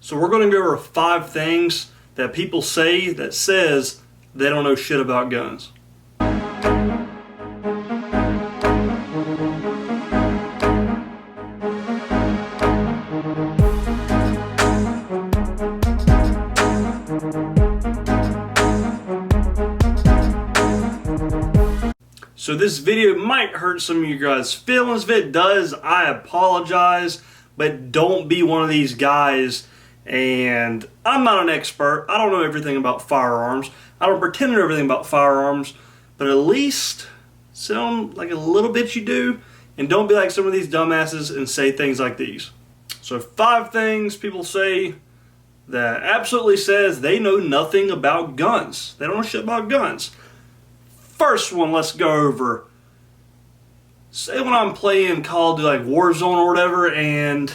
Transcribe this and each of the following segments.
So we're going to go over 5 things that people say that says they don't know shit about guns. So this video might hurt some of you guys' feelings. If it does, I apologize, but don't be one of these guys. And I'm not an expert. I don't know everything about firearms. I don't pretend to know everything about firearms, but at least sound like a little bit you do, and don't be like some of these dumbasses and say things like these. So 5 things people say that absolutely says they know nothing about guns. They don't know shit about guns. First one, let's go over. Say when I'm playing Call of Duty, like Warzone or whatever, and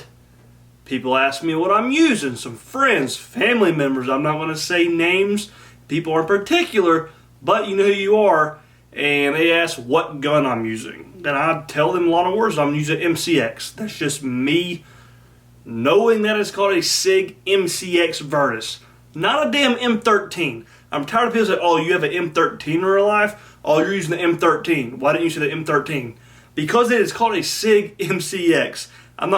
people ask me what I'm using. Some friends, family members, I'm not going to say names, people in particular, but you know who you are, and they ask what gun I'm using. Then I tell them a lot of words. I'm using MCX. That's just me knowing that it's called a SIG MCX Virtus. Not a damn M13. I'm tired of people saying, oh, you have an M13 in real life? Oh, you're using the M13. Why didn't you say the M13? Because it is called a SIG MCX. I'm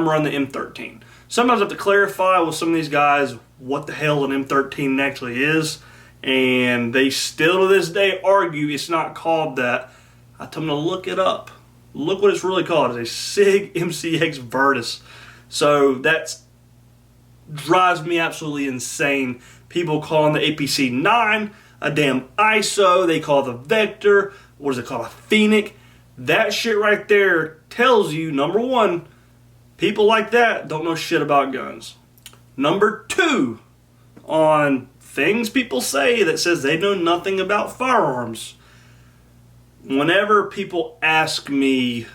running the M13. Sometimes I have to clarify with some of these guys what the hell an M13 actually is, and they still to this day argue it's not called that. I tell them to look it up. Look what it's really called. It's a SIG MCX Virtus. So that drives me absolutely insane. People calling the APC-9 a damn ISO. They call the Vector, what is it called, a Phoenix. That shit right there tells you, number one, people like that don't know shit about guns. Number 2, on things people say that says they know nothing about firearms. Whenever people ask me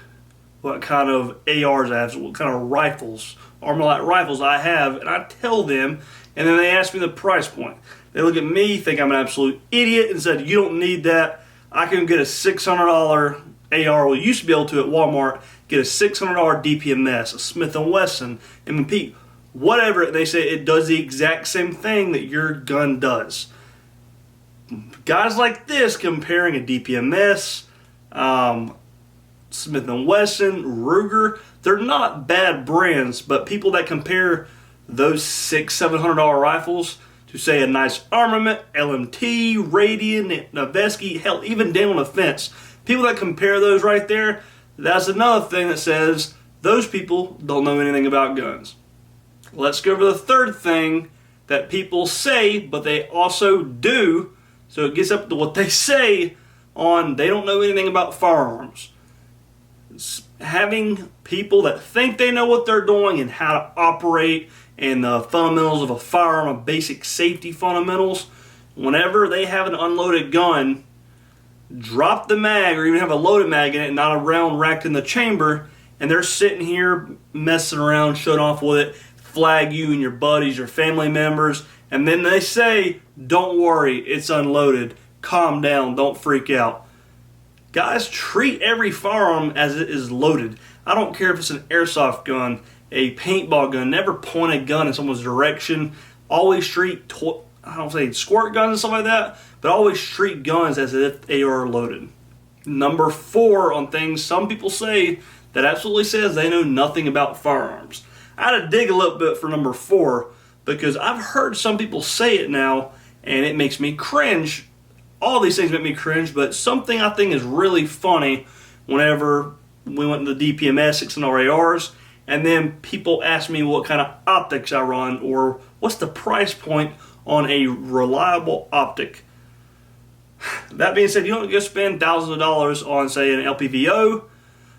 what kind of ARs I have, what kind of rifles, Armalite rifles I have, and I tell them, and then they ask me the price point. They look at me, think I'm an absolute idiot, and said, you don't need that. I can get a $600 AR. We used to be able to at Walmart get a $600 DPMS, a Smith & Wesson, M&P, whatever. They say it does the exact same thing that your gun does. Guys like this comparing a DPMS, Smith & Wesson, Ruger, they're not bad brands, but people that compare those $600-700 rifles to say a nice Armament, LMT, Radian, Noveske, hell, even down on the fence, people that compare those right there, that's another thing that says those people don't know anything about guns. Let's go over the third thing that people say, but they also do. So it gets up to what they say on they don't know anything about firearms. It's having people that think they know what they're doing and how to operate and the fundamentals of a firearm, basic safety fundamentals. Whenever they have an unloaded gun, drop the mag or even have a loaded mag in it, not a round racked in the chamber, and they're sitting here messing around, showing off with it, flag you and your buddies, your family members, and then they say, don't worry, it's unloaded, calm down, don't freak out. Guys, treat every firearm as it is loaded. I don't care if it's an airsoft gun, a paintball gun, never point a gun in someone's direction. Always treat, I don't say squirt guns and stuff like that, but always treat guns as if they are loaded. Number 4 on things some people say that absolutely says they know nothing about firearms. I had to dig a little bit for number 4 because I've heard some people say it now and it makes me cringe. All these things make me cringe, but something I think is really funny whenever we went to the DPMS 600 ARs and then people ask me what kind of optics I run or what's the price point on a reliable optic. That being said, you don't just spend thousands of dollars on, say, an LPVO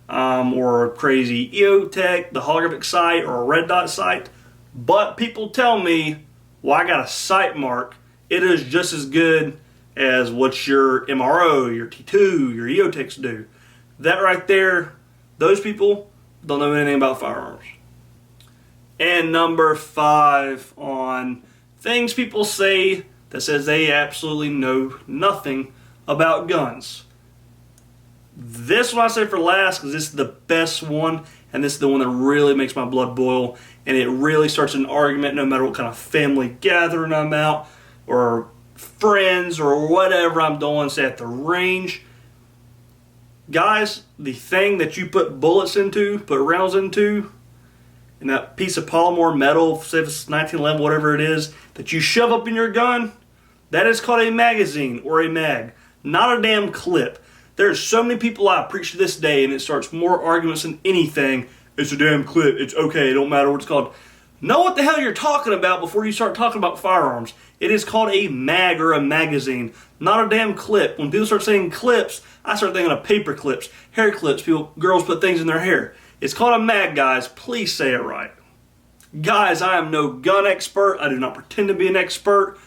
or a crazy EOTech, the holographic sight, or a red dot sight. But people tell me, well, I got a sight mark. It is just as good as what your MRO, your T2, your EOTechs do. That right there, those people don't know anything about firearms. And number 5 on things people say that says they absolutely know nothing about guns. This one I say for last because this is the best one, and this is the one that really makes my blood boil. and it really starts an argument no matter what kind of family gathering I'm out or friends or whatever I'm doing, say at the range. Guys, the thing that you put bullets into, put rounds into, and that piece of polymer metal, say if it's 1911, whatever it is, that you shove up in your gun, that is called a magazine or a mag, not a damn clip. There's so many people I preach to this day, and it starts more arguments than anything. It's a damn clip. It's okay. It don't matter what it's called. Know what the hell you're talking about before you start talking about firearms. It is called a mag or a magazine, not a damn clip. When people start saying clips, I start thinking of paper clips, hair clips. Girls put things in their hair. It's called a mag, guys. Please say it right. Guys, I am no gun expert. I do not pretend to be an expert.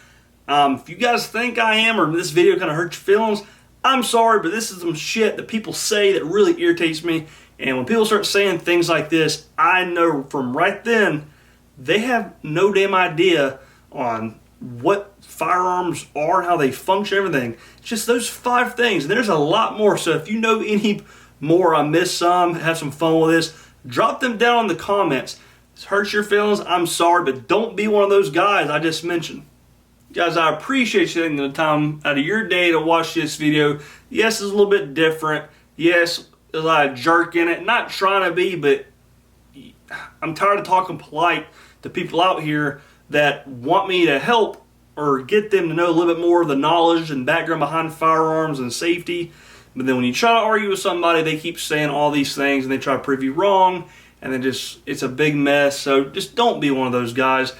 If you guys think I am or this video kind of hurt your feelings, I'm sorry, but this is some shit that people say that really irritates me. And when people start saying things like this, I know from right then, they have no damn idea on what firearms are and how they function, everything. It's just those 5 things. And there's a lot more. So if you know any more, I missed some, have some fun with this, drop them down in the comments. If it hurts your feelings, I'm sorry, but don't be one of those guys I just mentioned. Guys, I appreciate you taking the time out of your day to watch this video. Yes, it's a little bit different. Yes, there's a lot of jerk in it. Not trying to be, but I'm tired of talking polite to people out here that want me to help or get them to know a little bit more of the knowledge and background behind firearms and safety. But then when you try to argue with somebody, they keep saying all these things and they try to prove you wrong, and then it's a big mess. So just don't be one of those guys.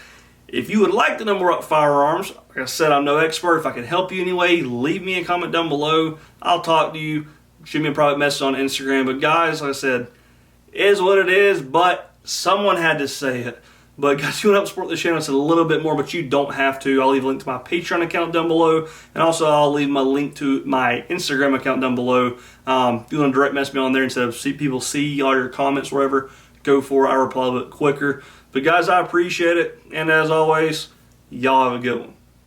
If you would like to know more about firearms, like I said, I'm no expert. If I can help you anyway, leave me a comment down below. I'll talk to you. Shoot me a private message on Instagram. But guys, like I said, it is what it is, but someone had to say it. But guys, if you want to help support the channel, it's a little bit more, but you don't have to. I'll leave a link to my Patreon account down below, and also I'll leave my link to my Instagram account down below. If you want to direct message me on there instead of people see all your comments or whatever, go for it. I reply a little bit quicker. But guys, I appreciate it, and as always, y'all have a good one.